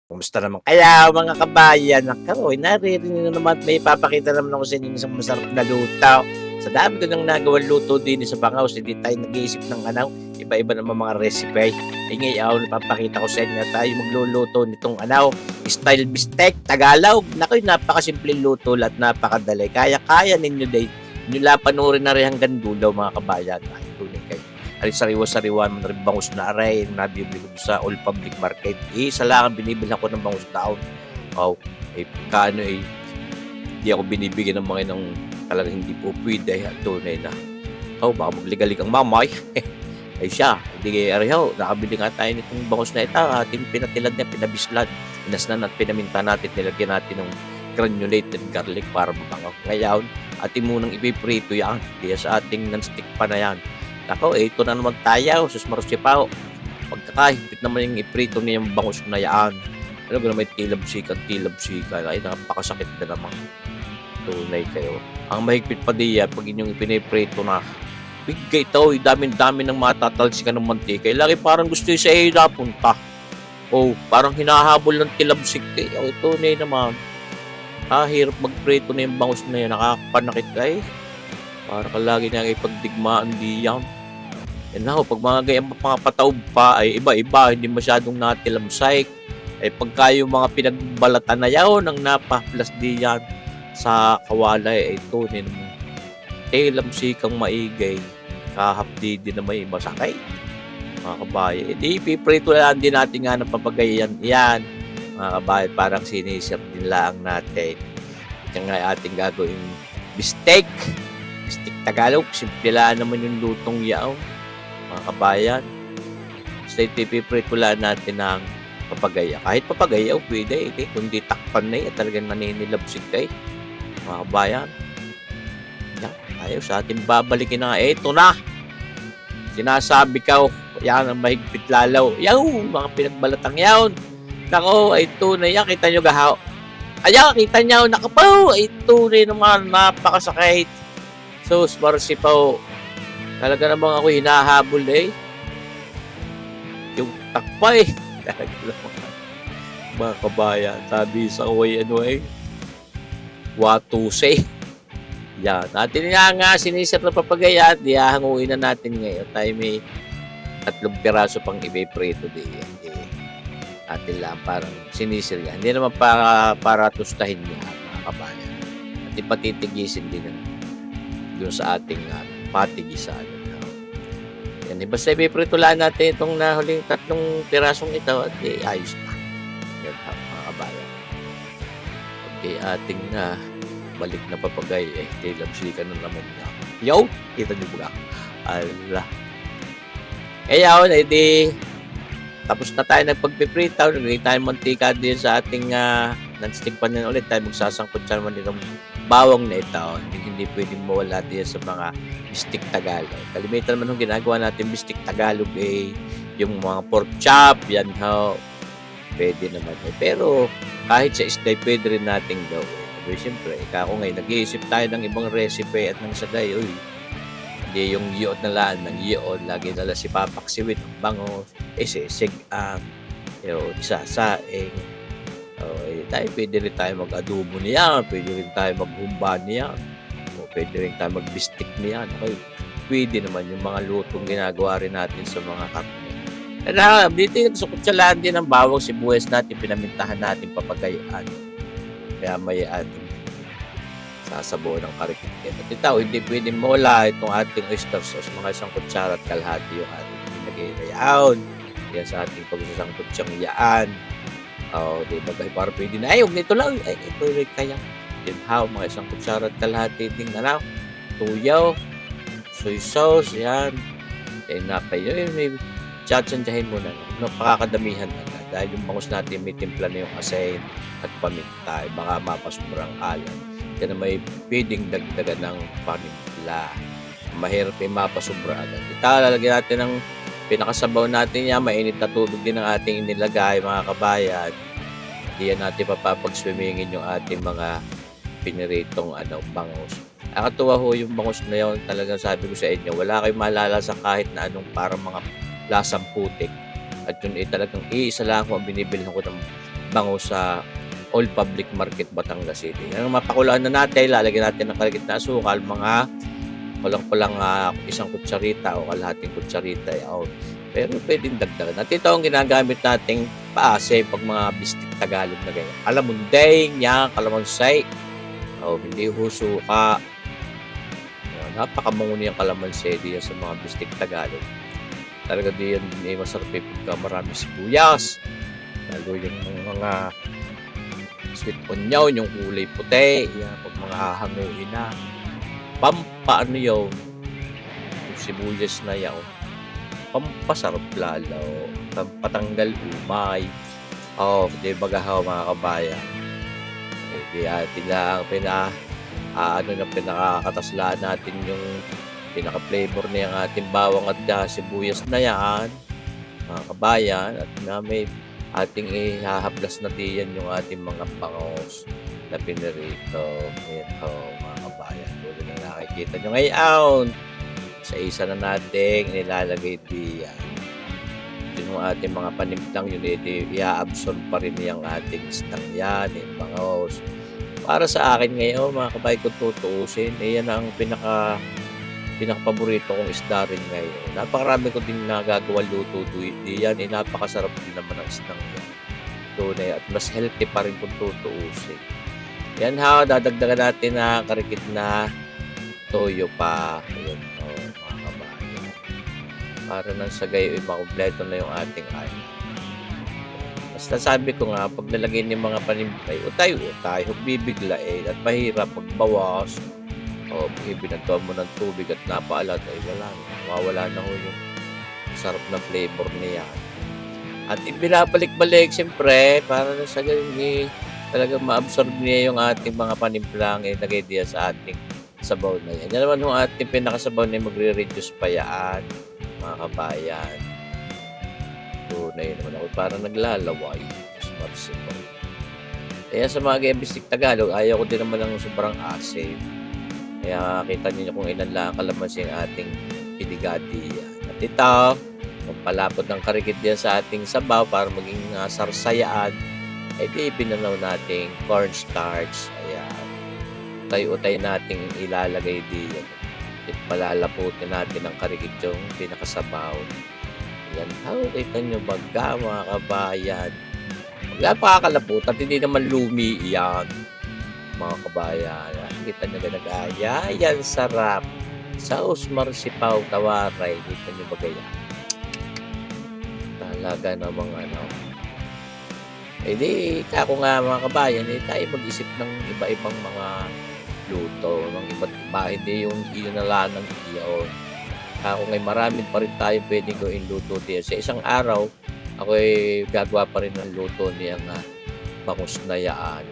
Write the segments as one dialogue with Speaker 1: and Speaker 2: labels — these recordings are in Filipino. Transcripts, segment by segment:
Speaker 1: Kumusta naman kaya mga kabayan? Naku, naririnig na naman at may ipapakita naman ako sa inyo ng isang masarap na luto. Sa dami ko nang nagawang luto din sa Bangaws, hindi tayo nag-iisip ng iba-iba naman mga recipe. Ngayon, napapakita ko sa inyo tayo magluluto nitong style bistec, Tagalog. Naku, napakasimpleng luto at napakadali. Kaya-kaya ninyo din. Nyo lang panoorin na rin hanggang dulo mga kabayan. Ay, tunay kayo. Ay sariwa-sariwa man rin bangus na aray nabibili ko sa all public market. Isa lang ang binibilhan ko ng bangus daon. Wow, kano hindi ako binibigyan ng mga ng talagang hindi po pwede at tunay na. Baka magligalig ang mamay. Ay siya, hindi areho, nakabili nga tayo nitong bangus na ito, ating pinatilad na, pinabislad, inasnan at pinaminta natin, nilagyan natin ng granulated garlic para mabangaw. Ngayon, ating munang ipiprito yan, kaya sa ating non-stick pa na yan. Nako, ito na naman tayo, sus marusipaw. Pagkakahigpit naman yung iprito niyang bangus na yan. Alam ko na may tilab-sikan, ay napakasakit na naman. Tunay kayo. Ang mahigpit pa diyan, pag inyong ipiniprito na, bigay ito, dami-dami ng matatalsikan ng mantika. Lagi parang gusto yung sa iyo napunta. Parang hinahabol ng tilabsik. Tunay naman. Hirap magprito na yung bangus na yan, nakakapanakit ay. Para ka lagi na ipagdigmaan diyan. Yan na pag mga gayang mga pataob pa ay iba-iba, hindi masyadong natilamsay. Pagka yung mga pinagbalatan na yaon ang napaplas diyan sa kawalay ay tunin mo. Tilamsikang maigay, kahapdi din na may masakay. Mga kabayan, ipiprito lang din natin nga ng papagayan yan. Mga kabayan, parang sinisir din lang natin. Ito nga ating gagawin bistec. Bistec Tagalog, simple lang naman yung lutong yaw, mga kabayan. So, ipiprito lang natin ng papagaya. Kahit papagaya, pwede. Kundi takpan na talagang naninilabsik kayo, mga kabayan. Yan, ayaw sa ating babalikin na. Ito na! Sinasabi ko, yan ang mahigpit lalaw. Yaw, mga pinagbalatang yawn. Nako, ay tunay yan. Kita nyo gahaw. Ayan, kita nyo, nakapaw. Ay tunay naman, napakasakit. Sus, marasipaw. Talaga namang ako hinahabol yung takpa Talaga naman. Mga kabayan, sabi sa way watuse. Yan. Natin nga sinisir na papagaya at dihanguin na natin ngayon. Tayo may 3 piraso pang ibe-prito diyan. Atin lang parang sinisir yan. Hindi naman para tustahin niya mga kabayan. At ipatitigisin din doon sa ating patigisan. Yan, basta ipiprito lang natin itong nahuling 3 pirasong ito at ayos na. Yan mga kabayan. Okay, ating balik na papagay tilapsikan na naman niya. Yo! Kita niyo ba? Allah. Yun, tapos na tayo nagpagpiprito. Nagiging tayo mantika din sa ating non-stick pan yan ulit. Tayo magsasangkot sa naman itong bawang na ito. Hindi pwedeng mawala din sa mga bistik Tagalog. Kalimitan naman yung ginagawa natin bistik Tagalog yung mga pork chop, yan pwede naman Pero kahit sa isday, pwede rin natin gawin. Pero siyempre, ako ngayon, nag-iisip tayo ng ibang recipe at ng sagay, hindi yung yod na laan ng yod, lagi nala si papaksiwit, bangos, sisig isasaing. Tayo pwede rin tayo mag-adobo niya, pwede rin tayo maghumba niya, pwede rin tayo mag-bistik niya. Okay, pwede naman yung mga lutong ginagawa rin natin sa mga karne. Dito yung sa kutsalaan din ng bawang sibuyas natin, pinamintahan natin papagayaan. Kaya may ating sasabaw ng karikit. At ito, hindi pwedeng mawala itong ating oyster sauce, mga 1 kutsara at kalahati yung ating pinag-iayaan. Yan sa ating pagsasangkot siyang yaan. Diba kayo para pwede na, huwag nito lang, ito rin kaya. Yan mga 1 kutsara at kalahati ding tuyaw, soy sauce, yan. Na kayo, may tsatsanjahin mo na, napakakadamihan na dahil yung bangus natin may timpla na yung asin at paminta, baka mapasubrang alam. Kaya na may pwedeng dagdagan ng paminta. Mahirap mapasubra agad. Ilalagyan natin ng pinakasabaw natin yan, mainit na tubig din ang ating inilagay mga kabayan. Hindi yan natin papagswimmingin yung ating mga piniritong bangus. Nakatuwa yung bangus na yun, talagang sabi ko sa inyo, wala kayong malala sa kahit na anong parang mga lasang putik. At yun talagang isa lang ako ang binibilhan ko ng bangus sa All Public Market, Batangas City. Yan, mapakulaan na natin, lalagyan natin ng kalagit na asukal, mga kulang-kulang 1 kutsarita o kalahating kutsarita. Pero pwedeng dagdagan. At ito ang ginagamit nating paase pag mga bistik Tagalog na ganyan. Kalamundeng, yan, kalamansay. Hindi husuka. Napakamungo niyang kalamansi diyan sa mga bistik Tagalog. Talaga diyan masarap pagka marami sibuyas. Lalo yung mga sweet onion, yung kulay puti. Yan, pag mga hahanguin na. Pampaano yun? Yung sibuyas na yaw. Pampasarap lalo. Pampatanggal umay. Di bagahaw mga kabayan. Di atin lang pinakakataslaan natin yung pinaka-flavor na yung ating bawang at sibuyas na yan, mga kabayan, at na may ating ihahaplas na diyan yung ating mga bangus na pinirito. Ito, mga kabayan, tulad na nakikita nyo ngayon, sa isa na nating nilalagay diyan. Yung ating mga panimplang yun, i-absorb pa rin yung ating stang yan, yung bangus. Para sa akin ngayon, mga kabay, kung tutuusin, yan ang pinaka-paborito kong isda rin ngayon. Napakarami ko din nagagawa luto diyan. Napakasarap din naman ang isdang yan. Tunay, at mas healthy pa rin kung tutuusin. Yan dadagdagan natin na karikit na toyo pa. Ayan, mga kabayan. Para nang sa gayo, makumpleto na yung ating ayin. Basta sabi ko nga, pag nalagay yung mga panimpay, utay, bibiglain at mahirap magbawas. Binagtuan mo ng tubig at napaalat, mawawala na yung sarap na flavor niya. At ibinabalik-balik, siyempre, para sa ganyan, talagang ma-absorb niya yung ating mga panimplang, lagay diya sa ating sabaw na yan. Yan naman yung ating pinakasabaw na magre-reduce pa yan, mga kabayan. Tunay naman ako, parang naglalaway. Smart. Kaya sa mga bistik Tagalog, ayaw ko din naman ng sobrang asim. Kaya kita niyo kung ilan lang kalamansi ang ating pinigati. At ito, magpalapot ng karikit diyan sa ating sabaw para maging sarsayaan. Di binanaw nating cornstarch. Ayan. Utay-utay nating ilalagay diyan. At palalaputin natin ang karikit yung pinakasabaw. Yan, kita nyo baga, mga kabayan. Magpakalapot at hindi naman lumi yan, mga kabayan. Kita nyo ganagaya, yan sarap. Saus marsipaw tawaray, kita nyo baga yan. Talaga namang di, kako nga mga kabayan, tayo mag-isip ng iba-ibang mga luto, ng iba't iba, hindi yung iyon ng iyon. Ako ngayon, maraming pa rin tayo pwedeng gawin luto diyan. Sa isang araw, ako'y gagawa pa rin ng luto niyang bangus na yaan.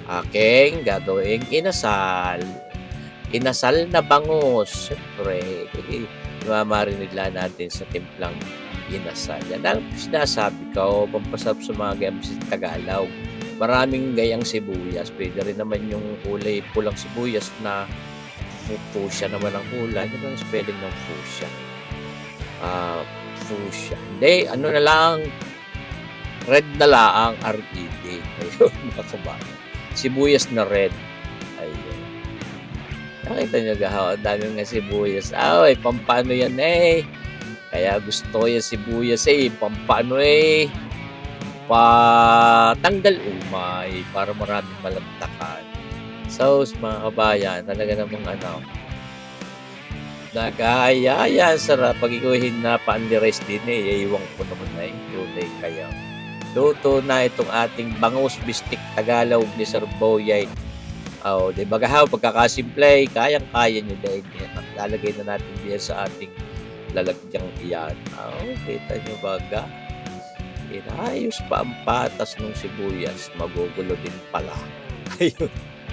Speaker 1: Aking gagawing inasal. Inasal na bangus. Siyempre, mamarinig lang natin sa timplang inasal. Yan ang sinasabi ko, pampasarap sa mga gayang sa Tagalog. Maraming gayang sibuyas. Pwede rin naman yung kulay pulang sibuyas na fuchsia naman ang kulay. Ano ang spelling ng fuchsia? Fuchsia. Hindi, na lang. Red na lang, R-E-D. Ayun, mga kabayan. Sibuyas na red. Ayun. Nakita nyo gahaw, ang dami nga sibuyas. Pampano yan Kaya gusto ko yung sibuyas pampano patanggal umay para maraming malantakan. So, mga kabayan, talaga namang nagaya, sarap. Pag ikuhin na pa-unli-rice din iiwang ko naman tunay kayo. Luto na itong ating bangus bistik Tagalog ni Sir Boyay. Di ba gahaw, pagkakasimple, kayang-kaya nyo dahil lalagay na natin diyan sa ating lalagyan iyan. Kita nyo baga. Inayos pa ang patas ng sibuyas. Magugulo din pala. Ayun.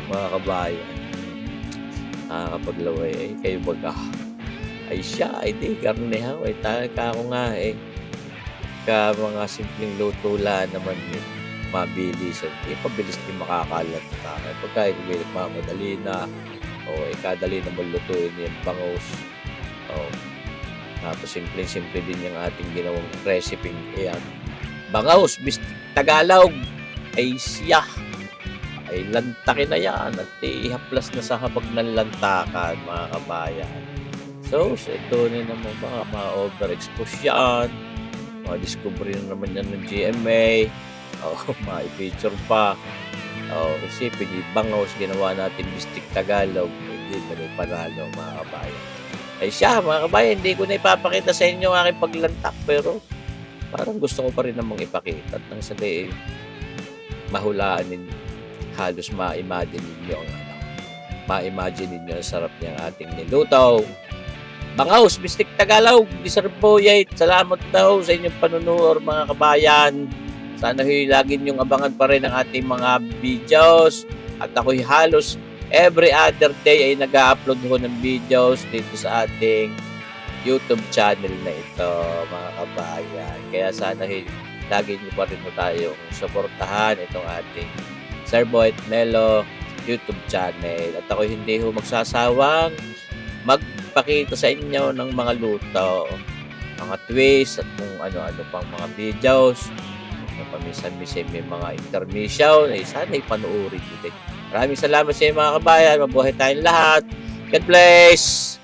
Speaker 1: Mga kabayan, nakakapaglaway kayo baga. Siya, di, karnehaw, talaga ako nga ka mga simpleng luto lang naman mabilis at pabilis din makakalat na. Pagka mamadali na, kadali na malutuin yung bangus. Tapos simple din yung ating ginawang recipe iyan. Bangaws, Bistik Tagalog, ay siya ay lantakin na yan at ihaplas na sa habag ng lantakan, mga kabayan. So, sa ito na naman baka ma-overexpose yan, ma-discover na naman yan ng GMA, ma-feature pa. Isipin, yung Bangaws, ginawa natin Bistik Tagalog, hindi pa rin panalo, mga kabayan. Ay siya, mga kabayan, hindi ko na ipapakita sa inyo ang aking paglantak, pero parang gusto ko pa rin namang ipakita at nang sa mahulaan ninyo, halos ma-imagine ninyo ang ma-imagine ninyo ang sarap niyang ating niluto. Bangaws, Bistik Tagalog, Disarboyate, salamat daw sa inyong panunood, mga kabayan. Sana lagi niyong abangan pa rin ang ating mga videos at ako'y halos every other day ay nag-upload ko ng videos dito sa ating YouTube channel na ito, mga kabayan. Kaya sana lagi niyo pa rin tayong suportahan itong ating Sir Boy at Melo YouTube channel. At ako hindi magsasawang magpakita sa inyo ng mga luto, mga twist at kung ano-ano pang mga videos. Paminsan-minsan may mga intermission, sana ipanoorin nyo din. Maraming salamat sa inyo, mga kabayan. Mabuhay tayong lahat. God bless!